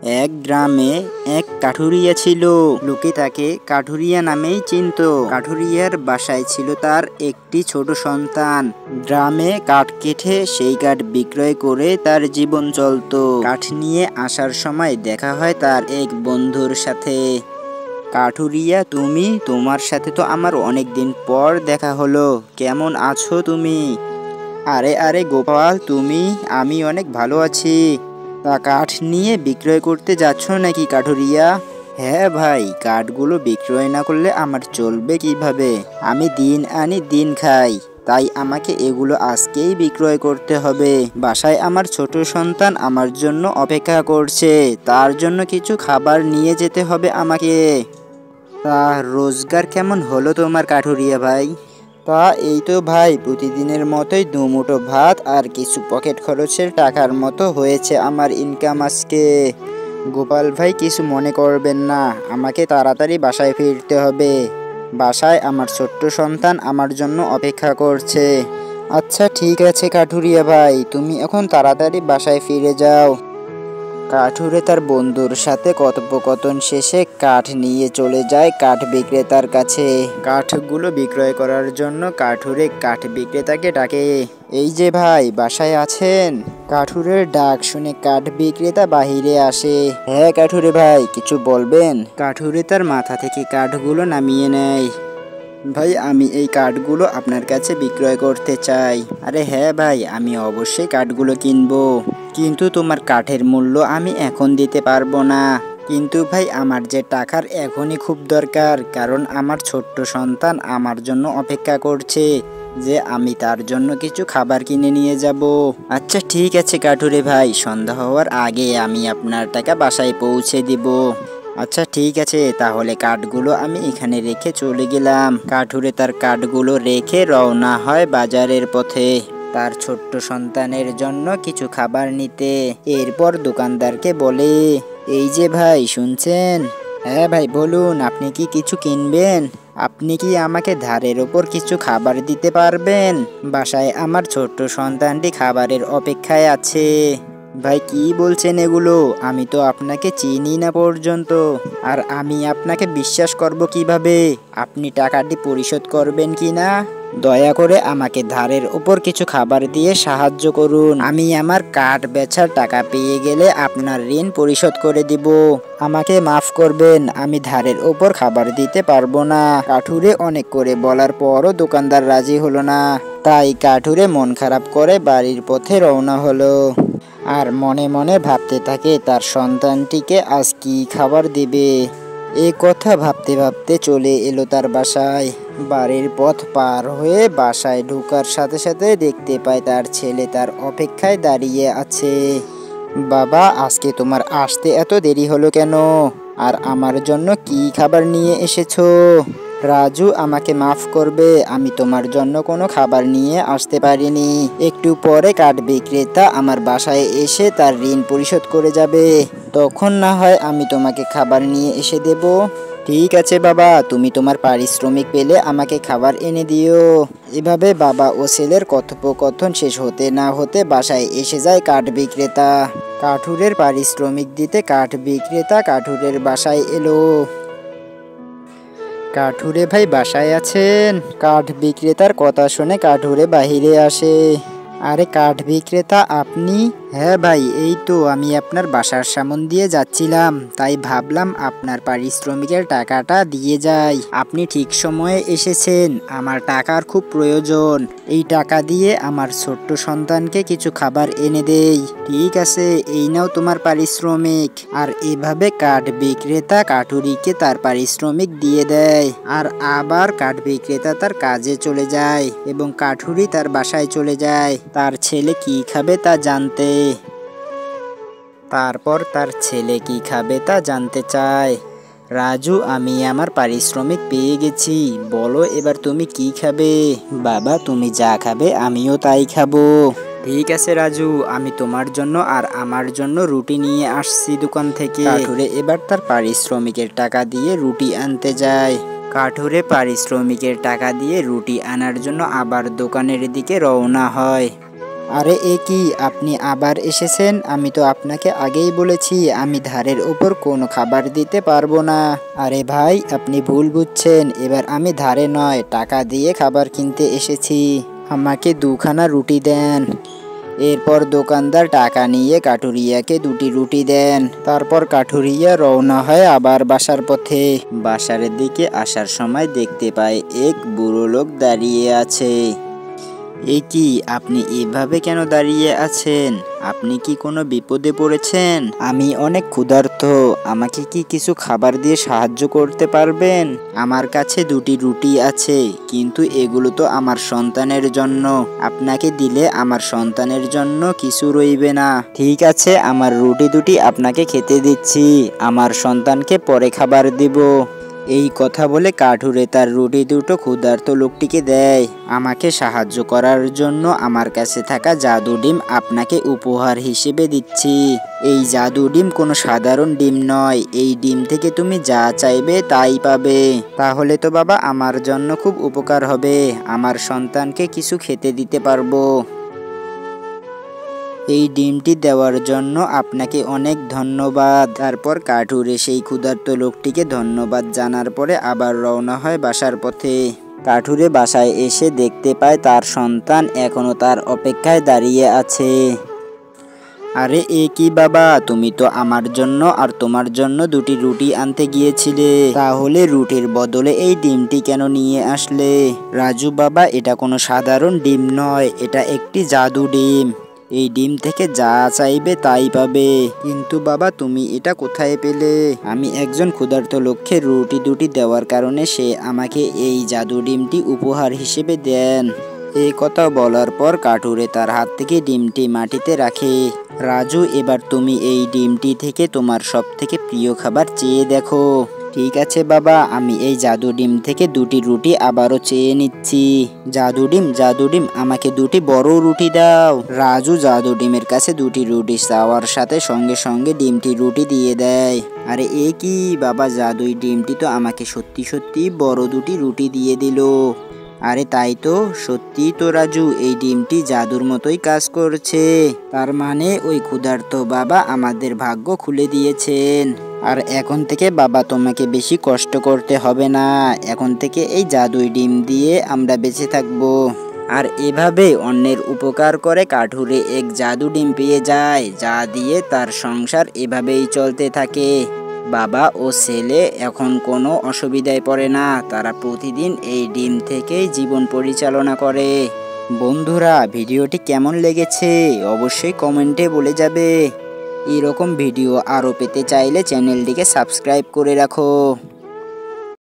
এক গ্রামে এক কাঠুরিয়া ছিল। লোকে তাকে কাঠুরিয়া নামেই চিনত। কাঠুরিয়ার বাসায় ছিল তার একটি ছোট সন্তান। গ্রামে কাঠ কেটে সেই কাঠ বিক্রয় করে তার জীবন চলতো। কাঠ নিয়ে আসার সময় দেখা হয় তার এক বন্ধুর সাথে। কাঠুরিয়া, তোমার সাথে তো আমার অনেক দিন পর দেখা হলো, কেমন আছো তুমি? আরে আরে গোপাল, আমি অনেক ভালো আছি। তা কাঠ নিয়ে বিক্রয় করতে যাচ্ছ নাকি কাঠুরিয়া? হ্যাঁ ভাই, কাঠগুলো বিক্রয় না করলে আমার চলবে কিভাবে? আমি দিন আনি দিন খাই, তাই আমাকে এগুলো আজকেই বিক্রয় করতে হবে। বাসায় আমার ছোট সন্তান আমার জন্য অপেক্ষা করছে, তার জন্য কিছু খাবার নিয়ে যেতে হবে আমাকে। তা রোজগার কেমন হলো তোমার কাঠুরিয়া ভাই? তা এই তো ভাই, প্রতিদিনের মতোই দুমুঠো ভাত আর কিছু পকেট খরচের টাকার মতো হয়েছে আমার ইনকাম আজকে। গোপাল ভাই, কিছু মনে করবেন না, আমাকে তাড়াতাড়ি বাসায় ফিরতে হবে। বাসায় আমার ছোট্ট সন্তান আমার জন্য অপেক্ষা করছে। আচ্ছা ঠিক আছে কাঠুরিয়া ভাই, তুমি এখন তাড়াতাড়ি বাসায় ফিরে যাও। কাঠুরে তার বন্ধুর সাথে কথোপকথন শেষে কাঠ নিয়ে চলে যায় কাঠ বিক্রেতার কাছে। কাঠগুলো বিক্রয় করার জন্য কাঠুরে কাঠ বিক্রেতাকে ডাকে। এই যে ভাই, বাসায় আছেন? কাঠুরের ডাক শুনে কাঠ বিক্রেতা বাহিরে আসে। হ্যাঁ কাঠুরে ভাই, কিছু বলবেন? কাঠুরে তার মাথা থেকে কাঠগুলো নামিয়ে নেয়। ভাই, আমি এই কাঠগুলো আপনার কাছে বিক্রয় করতে চাই। আরে হ্যাঁ ভাই, আমি অবশ্যই কাঠগুলো কিনবো, কিন্তু তোমার কাঠের মূল্য আমি এখন দিতে পারবো না। কিন্তু ভাই, আমার যে টাকার এখনই খুব দরকার, কারণ আমার ছোট্ট সন্তান আমার জন্য অপেক্ষা করছে যে আমি তার জন্য কিছু খাবার কিনে নিয়ে যাব। আচ্ছা ঠিক আছে কাঠুরে ভাই, সন্ধ্যা হওয়ার আগে আমি আপনার টাকা বাসায় পৌঁছে দিব। আচ্ছা ঠিক আছে, তাহলে কাঠগুলো আমি এখানে রেখে চলে গেলাম। কাঠুরে তার কাঠগুলো রেখে রওনা হয় বাজারের পথে তার ছোট্ট সন্তানের জন্য কিছু খাবার নিতে। এরপর দোকানদারকে বলে, এই যে ভাই, শুনছেন? হ্যাঁ ভাই বলুন, আপনি কি কিছু কিনবেন? আপনি কি আমাকে ধারের ওপর কিছু খাবার দিতে পারবেন? বাসায় আমার ছোট্ট সন্তানটি খাবারের অপেক্ষায় আছে। ভাই কি বলছেন এগুলো? আমি তো আপনাকে চিনি না পর্যন্ত, আর আমি আপনাকে বিশ্বাস করব কিভাবে? আপনি টাকাটি পরিশোধ করবেন কি না? দয়া করে আমাকে ধারের উপর কিছু খাবার দিয়ে সাহায্য করুন। আমি আমার কাঠ বেচার টাকা পেয়ে গেলে আপনার ঋণ পরিশোধ করে দিব। আমাকে মাফ করবেন, আমি ধারের উপর খাবার দিতে পারবো না। কাঠুরে অনেক করে বলার পরও দোকানদার রাজি হলো না। তাই কাঠুরে মন খারাপ করে বাড়ির পথে রওনা হলো। আর মনে মনে ভাবতে থাকে তার সন্তানটিকে আজ কি খাবার দিবে। এ কথা ভাবতে ভাবতে চলে এলো তার বাসায়। বাড়ির পথ পার হয়ে বাসায় ঢোকার সাথে সাথে দেখতে পায় তার ছেলে তার অপেক্ষায় দাঁড়িয়ে আছে। বাবা, আজকে তোমার আসতে এত দেরি হলো কেন? আর আমার জন্য কি খাবার নিয়ে এসেছো? রাজু, আমাকে মাফ করবে, আমি তোমার জন্য কোনো খাবার নিয়ে আসতে পারিনি। একটু পরে কাঠ বিক্রেতা আমার বাসায় এসে তার ঋণ পরিশোধ করে যাবে, তখন না হয় আমি তোমাকে খাবার নিয়ে এসে দেব। ঠিক আছে বাবা, তুমি তোমার পারিশ্রমিক পেলে আমাকে খাবার এনে দিও। এভাবে বাবা ও ছেলের কথোপকথন শেষ হতে না হতে বাসায় এসে যায় কাঠ বিক্রেতা। কাঠুরের পারিশ্রমিক দিতে কাঠ বিক্রেতা কাঠুরের বাসায় এলো। কাঠুরে ভাই বাসায় আছেন? কাঠ বিক্রেতার কথা শুনে কাঠুরে বাহিরে আসে। আরে কাঠ বিক্রেতা, আপনি? হ্যাঁ ভাই, এই তো আমি আপনার বাসার সামন দিয়ে যাচ্ছিলাম, তাই ভাবলাম আপনার পারিশ্রমিকের টাকাটা দিয়ে যাই। আপনি ঠিক সময়ে এসেছেন, আমার টাকার খুব প্রয়োজন। এই টাকা দিয়ে আমার ছোট্ট সন্তানকে কিছু খাবার এনে দেই। ঠিক আছে, এই নাও তোমার পারিশ্রমিক। আর এভাবে কাঠ বিক্রেতা কাঠুরিকে তার পারিশ্রমিক দিয়ে দেয়। আর আবার কাঠ বিক্রেতা তার কাজে চলে যায় এবং কাঠুরি তার বাসায় চলে যায় তার ছেলে কি খাবে তা জানতে। তারপর তার ছেলে কি খাবে তা জানতে চায়। রাজু, আমি আমার পারিশ্রমিক পেয়ে গেছি, বলো এবার তুমি কি খাবে? বাবা, তুমি যা খাবে আমিও তাই খাবো। ঠিক আছে রাজু, আমি তোমার জন্য আর আমার জন্য রুটি নিয়ে আসছি দোকান থেকে। কাঠুরে এবার তার পারিশ্রমিকের টাকা দিয়ে রুটি আনতে যায়। কাঠুরে পারিশ্রমিকের টাকা দিয়ে রুটি আনার জন্য আবার দোকানের দিকে রওনা হয়। আরে এ কি, আপনি আবার এসেছেন? আমি তো আপনাকে আগেই বলেছি আমি ধারের উপর কোনো খাবার দিতে পারবো না। আরে ভাই, আপনি ভুল বুঝছেন। এবার আমি ধারে নয়, টাকা দিয়ে খাবার কিনতে এসেছি। আমাকে দুখানা রুটি দেন। এরপর দোকানদার টাকা নিয়ে কাঠুরিয়াকে দুটি রুটি দেন। তারপর কাঠুরিয়া রওনা হয় আবার বাসার পথে। বাসার দিকে আসার সময় দেখতে পায় এক বুড়ো লোক দাঁড়িয়ে আছে। এ কি, আপনি এভাবে কেন দাঁড়িয়ে আছেন? আপনি কি কোনো বিপদে পড়েছেন? আমি অনেক ক্ষুধার্ত, আমাকে কি কিছু খাবার দিয়ে সাহায্য করতে পারবেন? আমার কাছে দুটি রুটি আছে, কিন্তু এগুলো তো আমার সন্তানের জন্য। আপনাকে দিলে আমার সন্তানের জন্য কিছু রইবে না। ঠিক আছে, আমার রুটি দুটি আপনাকে খেতে দিচ্ছি, আমার সন্তানকে পরে খাবার দিব। এই কথা বলে কাঠুরে তার রুটি দুটো ক্ষুধার্ত লোকটিকে দেয়। আমাকে সাহায্য করার জন্য আমার কাছে থাকা জাদু ডিম আপনাকে উপহার হিসেবে দিচ্ছি। এই জাদু ডিম কোনো সাধারণ ডিম নয়, এই ডিম থেকে তুমি যা চাইবে তাই পাবে। তাহলে তো বাবা আমার জন্য খুব উপকার হবে, আমার সন্তানকে কিছু খেতে দিতে পারবো। এই ডিমটি দেওয়ার জন্য আপনাকে অনেক ধন্যবাদ। তারপর কাঠুরে সেই ক্ষুধার্ত লোকটিকে ধন্যবাদ জানার পরে আবার রওনা হয় বাসার পথে। কাঠুরে বাসায় এসে দেখতে পায় তার সন্তান এখনো তার অপেক্ষায় দাঁড়িয়ে আছে। আরে এ কি বাবা, তুমি তো আমার জন্য আর তোমার জন্য দুটি রুটি আনতে গিয়েছিলে, তাহলে রুটির বদলে এই ডিমটি কেন নিয়ে আসলে? রাজু বাবা, এটা কোনো সাধারণ ডিম নয়, এটা একটি জাদু ডিম। এই ডিম থেকে যা চাইবে তাই পাবে। কিন্তু বাবা, তুমি এটা কোথায় পেলে? আমি একজন ক্ষুধার্ত লোককে রুটি দুটি দেওয়ার কারণে সে আমাকে এই জাদু ডিমটি উপহার হিসেবে দেন। এই কথা বলার পর কাঠুরে তার হাত থেকে ডিমটি মাটিতে রাখে। রাজু, এবার তুমি এই ডিমটি থেকে তোমার সব থেকে প্রিয় খাবার চেয়ে দেখো। ঠিক আছে বাবা, আমি এই জাদু ডিম থেকে দুটি রুটি আবারও চেয়ে নিচ্ছি। জাদু ডিম, আমাকে দুটি বড় রুটি দাও। রাজু জাদু ডিমের কাছে দুটি রুটি চাওয়ার সাথে সঙ্গে সঙ্গে ডিমটি রুটি দিয়ে দেয়। আরে এ কি বাবা, জাদুই ডিমটি তো আমাকে সত্যি সত্যি বড় দুটি রুটি দিয়ে দিল। আরে তাই তো, সত্যি তো রাজু, এই ডিমটি জাদুর মতোই কাজ করছে। তার মানে ওই ক্ষুধার্ত বাবা আমাদের ভাগ্য খুলে দিয়েছেন। আর এখন থেকে বাবা তোমাকে বেশি কষ্ট করতে হবে না, এখন থেকে এই জাদুই ডিম দিয়ে আমরা বেঁচে থাকবো। আর এভাবে অন্যের উপকার করে কাঠুরে এক জাদু ডিম পেয়ে যায়, যা দিয়ে তার সংসার এভাবেই চলতে থাকে। বাবা ও ছেলে এখন কোনো অসুবিধায় পড়ে না, তারা প্রতিদিন এই ডিম থেকেই জীবন পরিচালনা করে। বন্ধুরা, ভিডিওটি কেমন লেগেছে অবশ্যই কমেন্টে বলে যাবে। এরকম ভিডিও আরও পেতে চাইলে চ্যানেলটিকে সাবস্ক্রাইব করে রাখো।